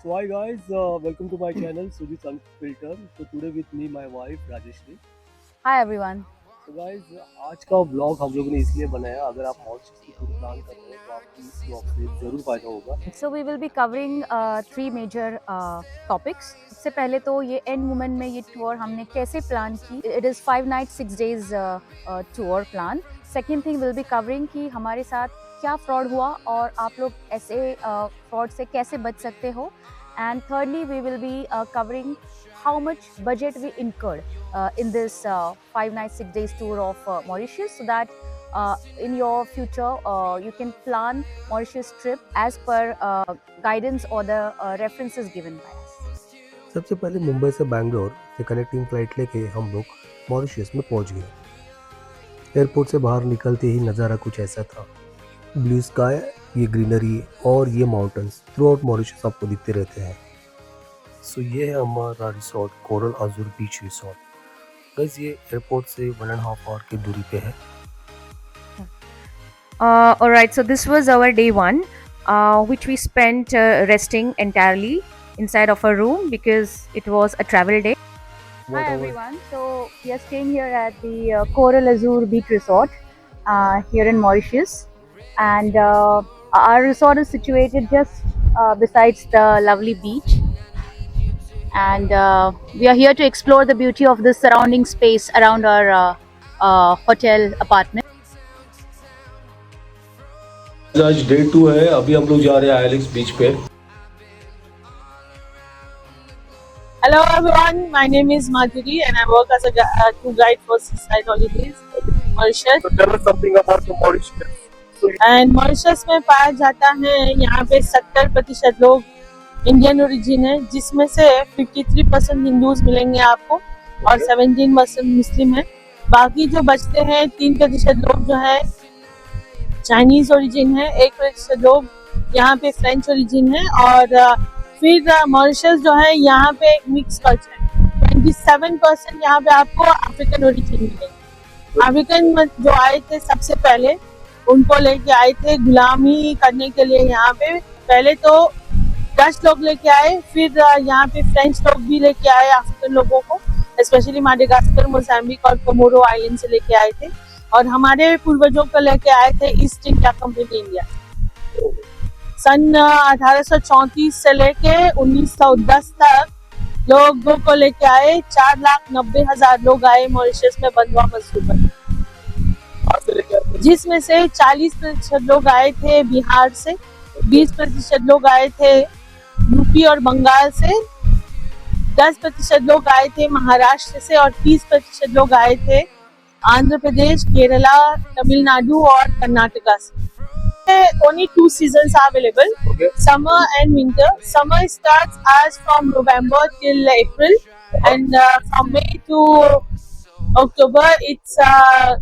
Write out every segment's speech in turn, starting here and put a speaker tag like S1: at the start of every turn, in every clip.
S1: So hi guys, welcome to my channel Sujit Unfiltered. So today with me my wife Rajeshri.
S2: Hi everyone.
S1: So guys, आज का vlog हम लोगों ने इसलिए बनाया, अगर आप मॉरिशस की टूर प्लान कर रहे हो तो आपको इस व्लॉग से ज़रूर फायदा होगा.
S2: So we will be covering three major topics. सबसे पहले तो ये एंड वुमेन में ये टूर हमने कैसे प्लान की. It is 5 nights 6 days tour plan. Second thing we'll be covering कि हमारे साथ क्या फ्रॉड हुआ और आप लोग ऐसे फ्रॉड से कैसे बच सकते हो. And thirdly we will be covering how much budget we incurred in this 5 nights 6 days tour of Mauritius, so that in your future you can plan Mauritius trip as per guidance or the references given by us.
S1: सबसे पहले मुंबई से बैंगलोर से connecting flight लेके हम लोग Mauritius में पहुंच गए. एयरपोर्ट से बाहर निकलते ही नज़ारा कुछ ऐसा था. ब्लू स्काई, ये ग्रीनरी और ये माउंटेन्स थ्रू आउट मॉरिशस आपको दिखते रहते हैं. सो ये है हमारा रिसोर्ट, कोरल अजूर बीच रिसोर्ट. गाइस ये एयरपोर्ट से 1.5 आवर की दूरी पे है.
S2: Alright, so this was our day one, which we spent resting entirely inside of a room because it was a travel day. Hi everyone, so we are staying here at the Coral Azur Beach Resort here in Mauritius, and our resort is situated just besides the lovely beach, and we are here to explore the beauty of the surrounding space around our hotel apartment.
S1: आज day 2 है. अभी हम लोग जा रहे हैं ilex बीच पे.
S3: Hello everyone, my name is Madhuri and I work as a tour guide for Seaside Holidays, Mauritius.
S1: So tell us something about the Mauritius.
S3: And Mauritius में पाया जाता है यहाँ पे 70% लोग इंडियन ओरिजिन है, जिसमें से 53% हिंदूज मिलेंगे आपको और 17% मुस्लिम है. बाकी जो बचते हैं 3% लोग जो है चाइनीज ओरिजिन है, 1% लोग यहाँ पे फ्रेंच ओरिजिन है और फिर मॉरिशस जो है यहाँ पे एक मिक्स कल्चर है. 27% यहाँ पे आपको अफ्रीकन ओरिजिन मिलेंगे. अफ्रीकन जो आए थे सबसे पहले, उनको लेके आए थे गुलामी करने के लिए यहाँ पे. पहले तो डच लोग लेके आए, फिर यहाँ पे फ्रेंच लोग भी लेके आए अफ्रीकन लोगों को, स्पेशली माडेगास्कर, मोजाम्बिक और कोमोरो आइलैंड से लेके आए थे. और हमारे पूर्वजों को लेके आए थे ईस्ट इंडिया कंपनी इंडिया. सन 1834 से लेके 1910 तक लोगों को लेके आए. 4,90,000 लोग आए मॉरिशस में बंधुआ मजदूर बन, जिसमें से 40% लोग आए थे बिहार से, 20% लोग आए थे यूपी और बंगाल से, 10% लोग आए थे महाराष्ट्र से और 30% लोग आए थे आंध्र प्रदेश, केरला, तमिलनाडु और कर्नाटका से. Only 2 seasons are available, summer and winter. Summer starts as from November till April, and from May to October it's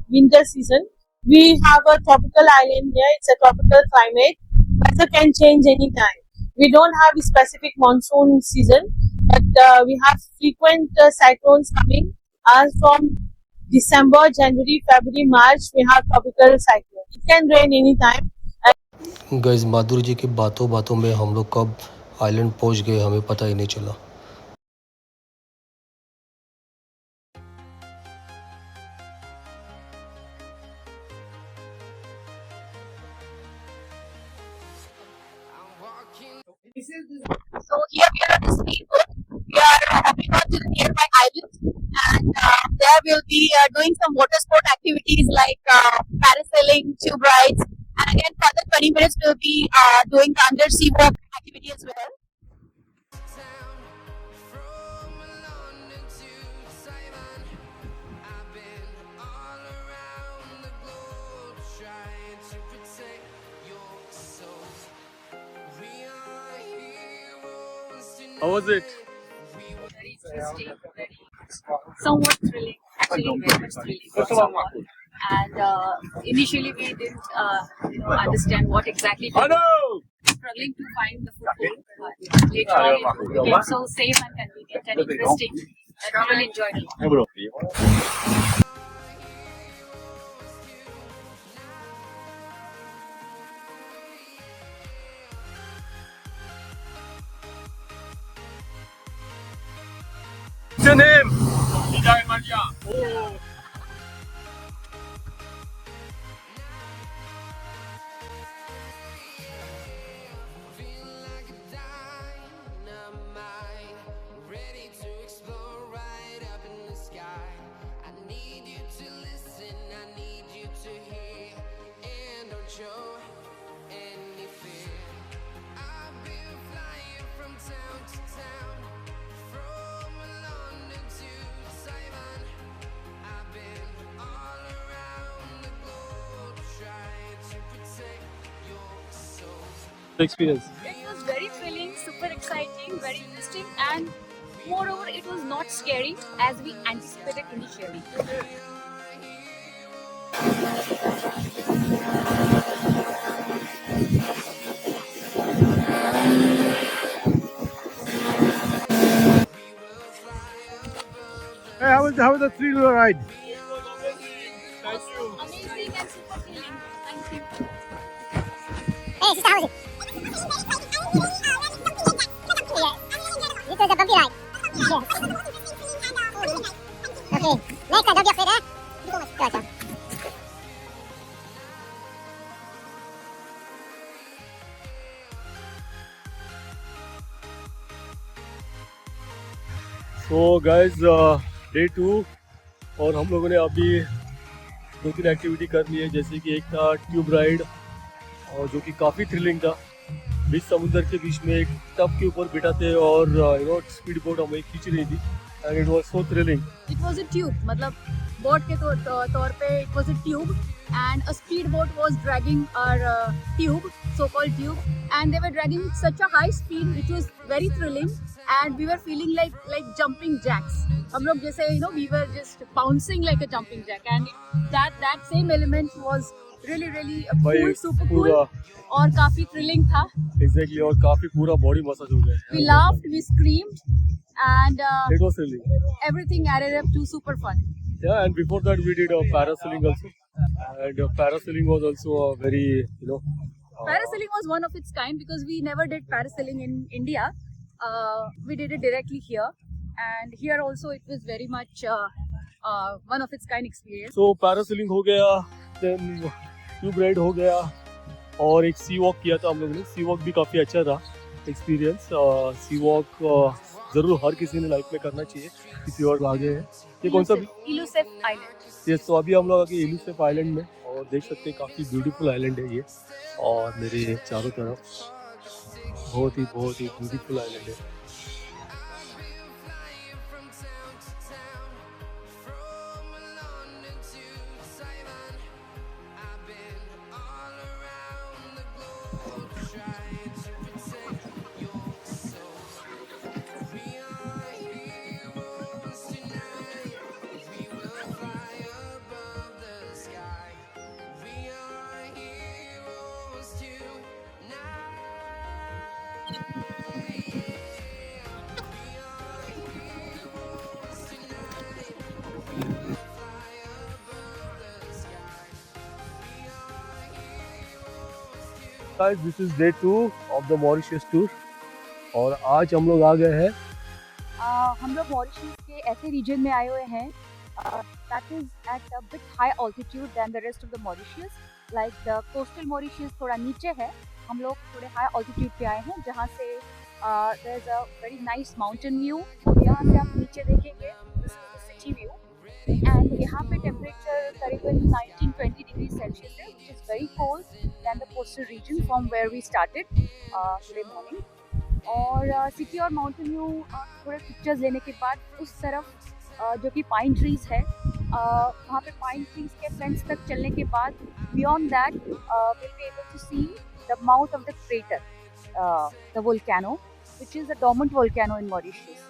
S3: winter season. We have a tropical island here. It's a tropical climate. Weather can change anytime. We don't have a specific monsoon season, but we have frequent cyclones coming. As from December, January, February, March, we have tropical cyclone. It can rain anytime.
S1: Guys Madhuri ji की बातों बातों में हम लोग कब island पहुंच गए हमें पता ही नहीं चला.
S4: So here we are at the speedboat. We are hopping on to the nearby island, and there we'll be doing some water sport activities like parasailing, tube rides, and again for the 20 minutes we'll be doing the undersea walk activity as well.
S1: How was it?
S2: Very interesting, very somewhat thrilling, actually very much thrilling. And initially we didn't understand what exactly we were struggling to find the foothold, but later on it became so safe and convenient and interesting that we really enjoyed it.
S5: What's your name? Vijay Maria. Oh. Experience.
S2: It was very thrilling, super exciting, very interesting, and moreover, it was not scary as we anticipated initially.
S5: Hey, how was the three-wheeler ride?
S2: Amazing and super thrilling. Thank you.
S6: Hey, sister, how was it? This was a bumpy ride. Yes. Okay, next time, don't be afraid, eh? Gotcha.
S5: So guys, day 2 और हम लोगों ने अभी 2-3 activity कर ली है, जैसे कि एक था ट्यूब राइड और जो कि काफ़ी थ्रिलिंग था। बीच समुंदर के बीच में एक टब के ऊपर बिठा थे और स्पीड बोट हमें खींच रही थी and it was so thrilling.
S2: It was a tube, मतलब बोट के तौर पे it was a tube and a speed boat was dragging our tube, so-called tube, and they were dragging with such a high speed which was very thrilling and we were feeling like jumping jacks. हम लोग जैसे we were just bouncing like a jumping jack and that same element was really
S5: भाई
S2: cool, super cool
S5: पूरा
S2: और काफी thrilling था.
S5: Exactly और काफ़ी पूरा बॉडी मसाज हो गया।
S2: We laughed, we screamed and
S5: It was thrilling.
S2: everything added up to super fun.
S5: Yeah, and before that we did parasailing also, and parasailing was also a very
S2: Parasailing was one of its kind because we never did parasailing in India. We did it directly here, and here also it was very much one of its kind experience.
S5: so parasailing हो गया, then tube ride हो गया और एक सी walk किया था हम लोगों ने। सी वॉक भी काफ़ी अच्छा था एक्सपीरियंस। सी वॉक ज़रूर हर किसी ने लाइफ में करना चाहिए। किसी और आगे है ये कौन सा
S2: Elusive Island.
S5: ये, तो अभी हम लोग आगे इलूसिव आइलैंड में और देख सकते हैं काफ़ी ब्यूटीफुल आइलैंड है ये और मेरे चारों तरफ बहुत ही ब्यूटीफुल आइलैंड है। Guys, this is day 2 of the Mauritius tour और आज हम लोग आ गए हैं
S2: हम लोग मॉरिशस के ऐसे रीजन में आए हुए हैं that is at a bit high altitude then the rest of the Mauritius. Like the coastal Mauritius थोड़ा नीचे है, हम लोग थोड़े हाई ऑल्टीट्यूड पे आए हैं जहाँ से there is a very nice mountain view. यहाँ से आप नीचे देखेंगे this is the city view and यहाँ पे टेम्परेचर करीबन 19-20 डिग्री सेल्सियस है which is very cold then the coastal region from where we started today morning. और सिटी और माउंटेन व्यू थोड़े पिक्चर्स लेने के बाद उस तरफ जो कि पाइन ट्रीज है वहाँ पे पाइन ट्रीज के फेंस तक चलने के बाद beyond that will be able to see the mouth of the crater the volcano which is a dormant volcano in Mauritius.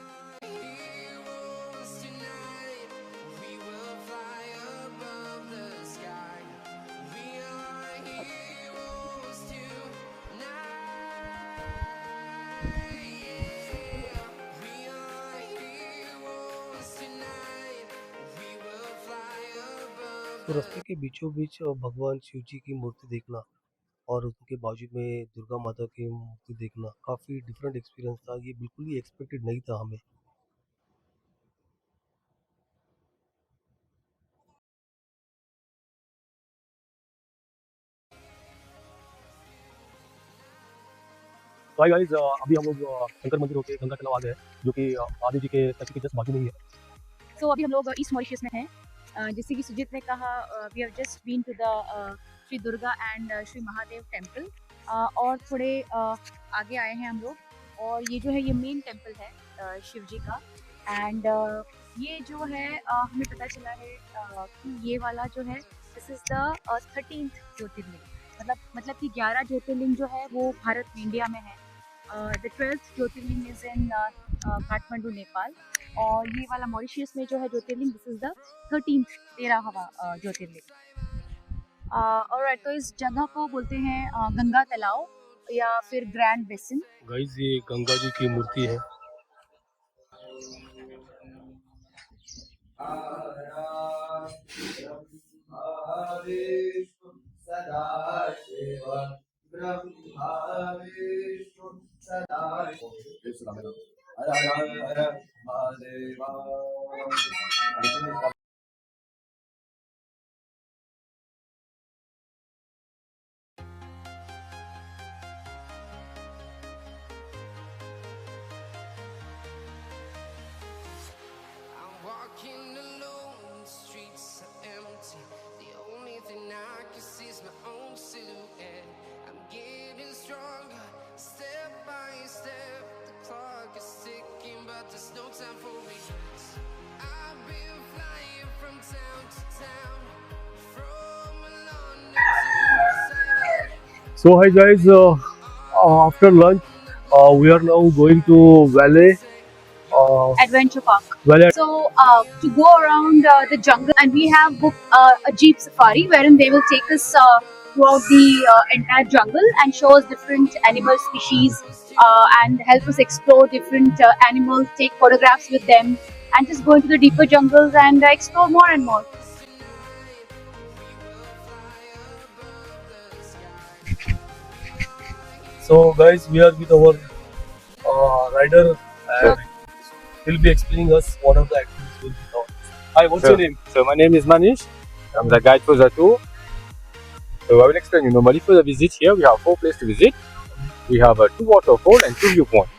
S1: तो रास्ते के बीचों बीच भगवान शिव जी की मूर्ति देखना और उनके बाजू में दुर्गा माता की मूर्ति देखना काफ़ी डिफरेंट एक्सपीरियंस था। ये बिल्कुल ही एक्सपेक्टेड नहीं था हमें।
S5: तो हाय गाइस, अभी हम लोग शंकर मंदिर होके गंगा तालाब आ गए हैं, जो कि महादेव जी के तट के जस्ट बाजू में ही है।
S2: सो अभी हम लोग ईस्ट मॉरिशस में हैं। जैसे कि सुजीत ने कहा, we have just been to the Shri Durga and Shri Mahadev temple, और थोड़े आगे आए हैं हम लोग। और ये जो है ये मेन टेम्पल है शिव जी का। एंड ये जो है हमें पता चला है कि ये वाला जो है दिस इज द 13th ज्योतिर्लिंग। मतलब कि 11 ज्योतिर्लिंग जो है वो भारत में, इंडिया में है। The 12th Jyotirlinga is in Kathmandu, Nepal. और ये वाला मॉरिशस में जो है ज्योतिर्लिंग, दिस इज द 13th 13वां ज्योतिर्लिंग। और तो इस जगह को बोलते हैं गंगा तालाब या फिर ग्रैंड बेसिन।
S5: गाइस, ये गंगा जी की मूर्ति है।
S7: I'm walking alone, the streets are empty. The only thing I can see is my own silhouette. I'm getting stronger, step by step. The clock is ticking, but there's no time for me. I've been flying from town to town, from London to Cyprus.
S5: So hi guys, after lunch, we are now going to Valley.
S2: Adventure Park.
S5: Valley.
S2: So to go around the jungle, and we have booked a jeep safari wherein they will take us throughout the entire jungle and show us different animal species, and help us explore different animals, take photographs with them, and just go into the deeper jungles and explore more and more.
S5: So guys, we are with our rider, and he'll be explaining us what are the activities will be done. Hi, what's your name?
S8: So my name is Manish. I'm the guide for the tour. So I will explain you. Normally for the visit here, we have 4 places to visit. We have 2 waterfall and 2 viewpoints.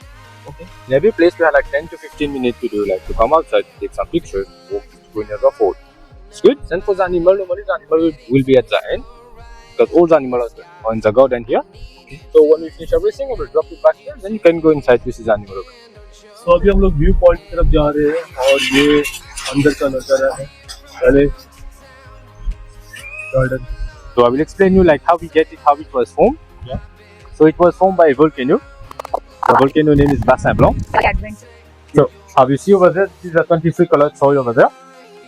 S5: Okay.
S8: In every place we have like 10 to 15 minutes to do, like to come outside, to take some pictures, go near the fort. It's good. And for the animal, normally the animal will be at the end, because all the animals are in the garden here. So when we finish everything, we will drop it back here. Then you can go inside to see the animal.
S5: So अभी हम लोग view point की तरफ जा रहे हैं, और ये अंदर का नजारा है पहले garden.
S8: So I will explain you like how we get it, how it was formed.
S5: Yeah.
S8: So it was formed by a volcano. The volcano name is Bassin Blanc.
S2: Adventure.
S8: So how you see over there, this is a 23 colored soil over there.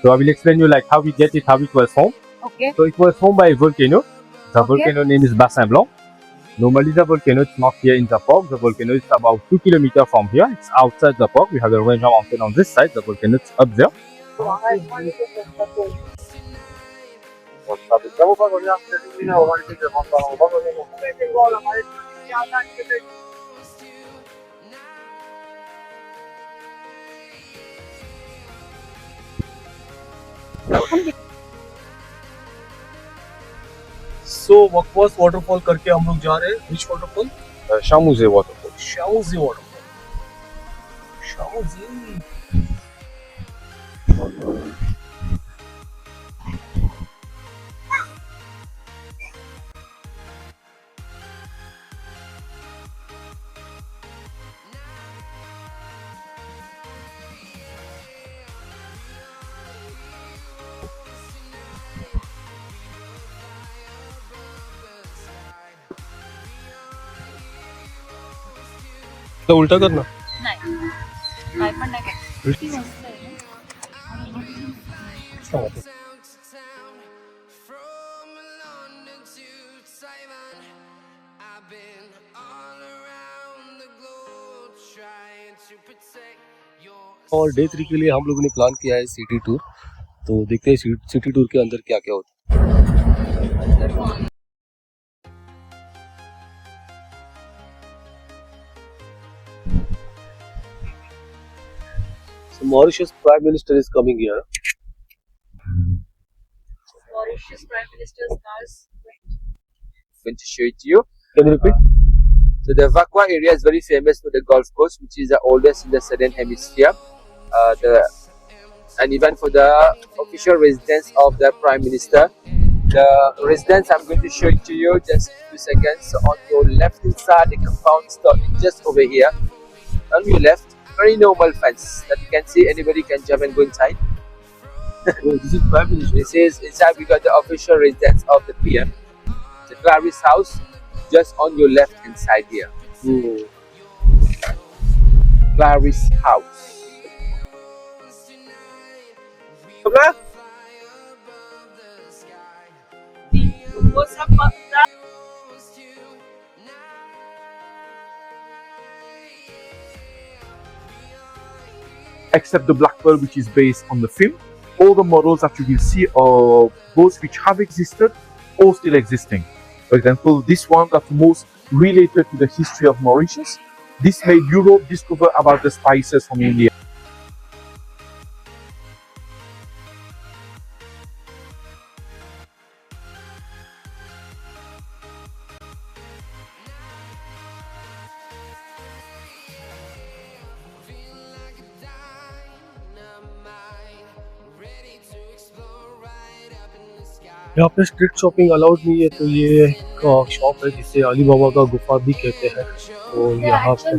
S8: So I will explain you like how we get it, how it was formed.
S2: Okay.
S8: So it was formed by a volcano. The
S2: Okay.
S8: volcano name is Bassin Blanc. Normally the volcano is not here in the park. The volcano is about 2 kilometers from here. It's outside the park. We have a range of mountain on this side. The volcano is up there.
S5: So वकवास waterfall करके हम लोग जा रहे हैं। Which waterfall?
S8: Shamuze waterfall.
S5: शाओजी waterfall. शाओजी। तो उल्टा करना।
S2: नहीं, काय पण नाही काय. किती मस्त आहे ना.
S5: अच्छा बात है।
S7: Town to town, from London to Taiwan. I've been all around the globe trying to protect your.
S5: और डे 3 के लिए हम लोगों ने प्लान किया है सिटी टूर। तो देखते हैं सिटी टूर के अंदर क्या क्या होता है। So Mauritius Prime Minister is coming here.
S2: Mauritius Prime Minister's cars.
S8: Going to show it to you.
S5: Can you repeat?
S9: So the Vakwa area is very famous for the golf course, which is the oldest in the southern hemisphere. And even for the official residence of the Prime Minister. The residence I'm going to show it to you just in 2 seconds. So on your left hand side, the compound starting just over here. On your left, very normal fence that you can see. Anybody can jump and go inside.
S5: Oh, this is Prime Minister.
S9: This is inside. We got the official residence of the PM. The Clarice House, just on your left hand side here.
S5: Oh.
S9: Clarice House.
S3: वो सब पक्का
S10: except the Black Pearl, which is based on the film. All the models that you will see are those which have existed or still existing. For example, this one that's most related to the history of Mauritius. This made Europe discover about the spices from India.
S5: यहाँ पे street shopping allowed नहीं है, तो ये एक shop है जिसे अली बाबा का गुफा भी कहते हैं। तो यहाँ पे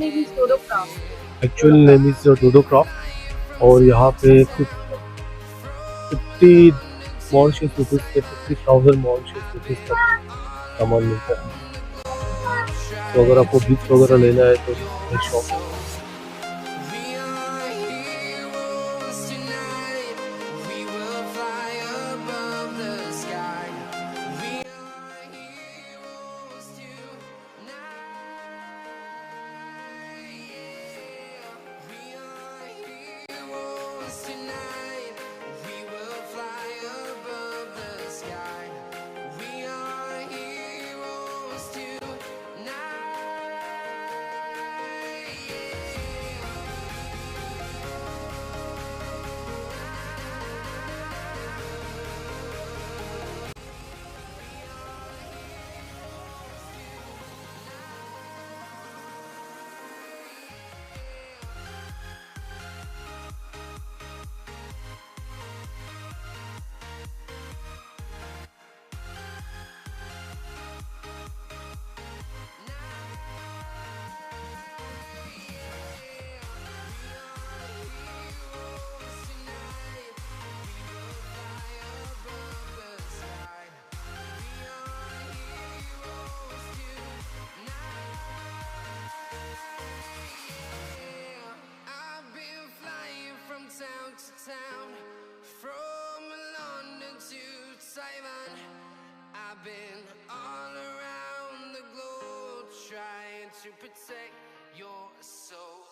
S5: एक्चुअल नेम इज डोडो क्राफ्ट और यहाँ पे 50 मॉरिशस रुपीज़ से 50,000 मॉरिशस रुपीज़ तक सामान मिलता है। तो अगर आपको गिफ्ट वगैरह लेना है तो ये शॉप है।
S7: Town, from London to Taiwan, I've been all around the globe trying to protect your soul.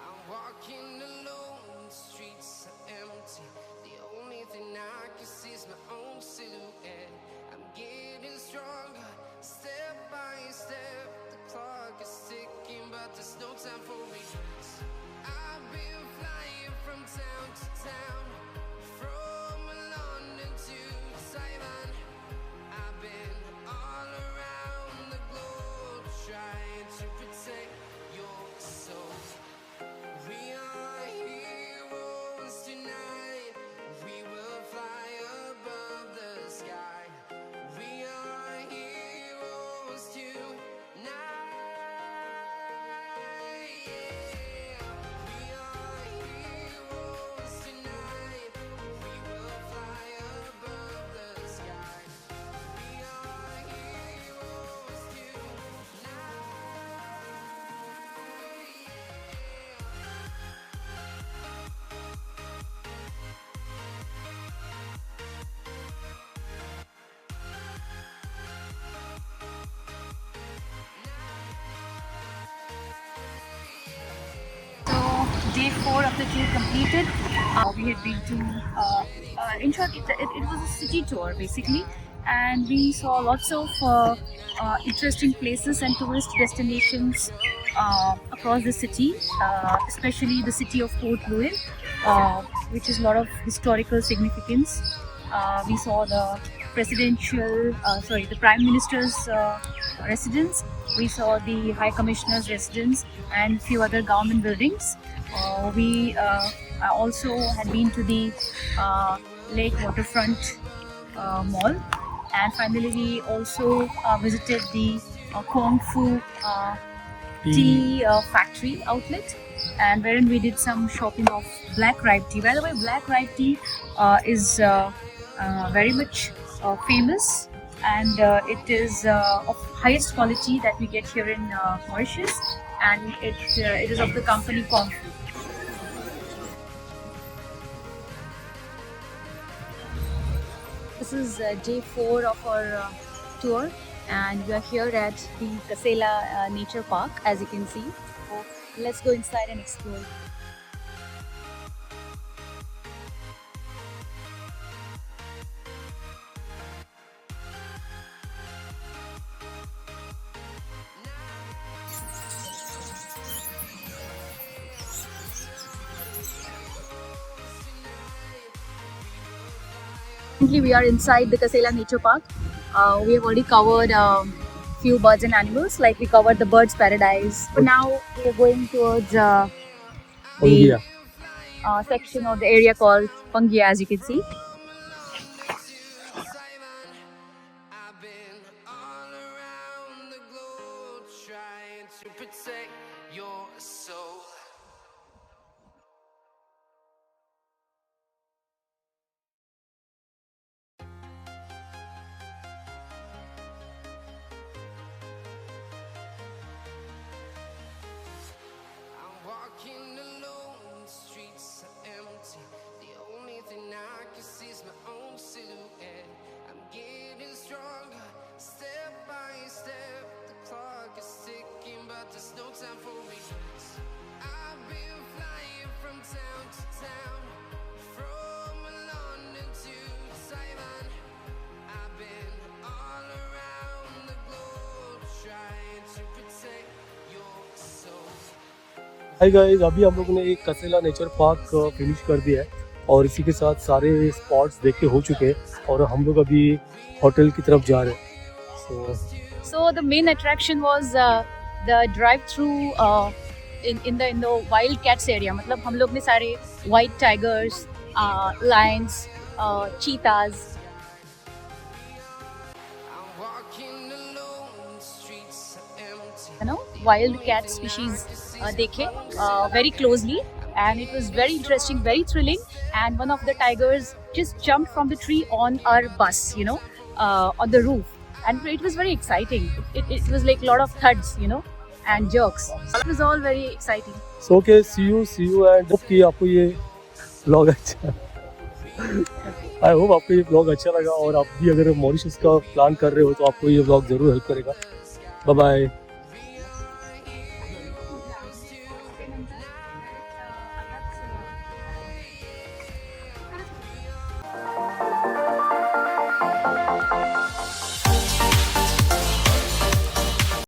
S7: I'm walking alone, the streets are empty. I can see is my own silhouette. I'm getting stronger, step by step. The clock is ticking, but there's no time for regrets. I've been flying from town to town, from London to Taiwan. I've been all around the globe trying to protect your soul. We are heroes tonight. We will fly above the sky. We are heroes tonight. Yeah. We are heroes tonight. We will fly above the sky. We are heroes tonight.
S2: So day 4 of the tour completed. We had been to, in short, it was a city tour basically, and we saw lots of interesting places and tourist destinations across the city, especially the city of Port Louis, which has a lot of historical significance. We saw the the Prime Minister's residence. We saw the High Commissioner's residence and few other government buildings. We also had been to the Lake Waterfront Mall, and finally we also visited the Kung Fu tea factory outlet, and wherein we did some shopping of black ripe tea. By the way, black ripe tea is very much famous, and it is of highest quality that we get here in Mauritius, and it is of the company Kung Fu. This is day 4 of our tour, and we are here at the Kasela Nature Park, as you can see. So let's go inside and explore. Currently, we are inside the Kasela Nature Park. We have already covered few birds and animals, like we covered the Birds Paradise. But now we are going towards the section of the area called Pangia, as you can see.
S7: I've been all around the globe trying to protect your soul. I'm walking alone, the streets are empty. The only thing I can see is my own silhouette. I'm getting stronger, step by step. The clock is ticking, but there's no time for regrets. I've been flying from town to town, from London to Taiwan. I've been all around the globe trying to protect your soul.
S5: Hi guys, अभी हम लोगों ने एक कसेला nature park finish कर दिया है और इसी के साथ सारे स्पॉट्स देखे हो चुके हैं और हम लोग अभी होटल की तरफ जा रहे हैं.
S2: So the main attraction was the drive-through in the wild cats area. मतलब हम लोग ने सारे white tigers, lions, cheetahs.
S7: I'm walking alone, the streets are empty.
S2: Wild cat species dekhe very closely, and it was very interesting, very thrilling. And one of the tigers just jumped from the tree on our bus, on the roof, and it was very exciting. It was like a lot of thuds, and jerks. It was all very exciting.
S5: So okay, see you and hope कि आपको ये vlog अच्छा I hope आपको ये vlog अच्छा लगा और आप भी अगर मॉरिशस का प्लान कर रहे हो तो आपको ये vlog जरूर हेल्प करेगा. Bye bye.